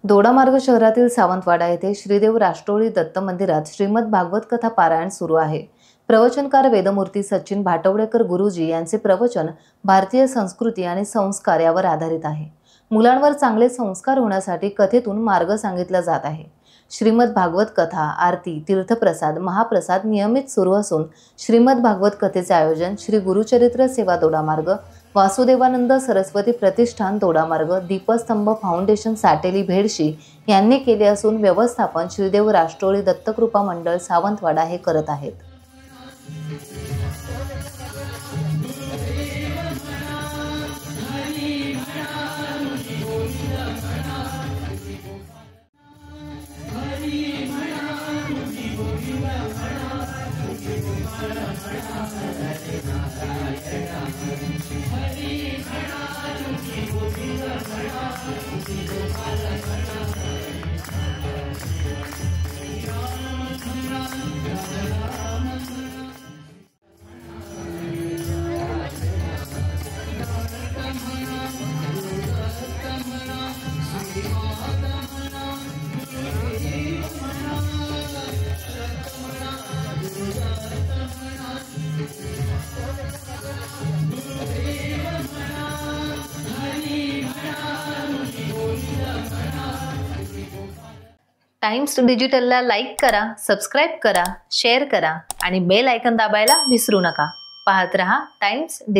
दोडामार्ग शहरातील सावंतवाडा येथे श्रीदेव राष्ट्रोळी दत्त मंदिरात श्रीमद भागवत कथा पारायण सुरू आहे। प्रवचनकार वेदमूर्ती सचिन भाटवडेकर गुरुजी यांचे प्रवचन भारतीय संस्कृती आणि संस्कार यावर आधारित आहे। मुलांवर चांगले संस्कार होण्यासाठी कथेतून मार्ग सांगितला जात आहे। श्रीमद भागवत कथा, आरती, तीर्थप्रसाद, महाप्रसाद नियमित सुरू असून श्रीमद भागवत कथेचे आयोजन श्री गुरुचरित्र सेवा दोडामार्ग, वासुदेवानंद सरस्वती प्रतिष्ठान दोडामार्ग, दीपस्तंभ फाउंडेशन साटेली भेडशी यांनी केले असून व्यवस्थापन श्रीदेव राष्ट्रोळी दत्तकृपा मंडळ सावंतवाडा हे करत आहेत। टाइम्स डिजिटलला लाईक करा, सबस्क्राइब करा, शेअर करा आणि बेल आयकॉन दाबायला विसरू नका। पाहत रहा टाइम्स डिजिटल।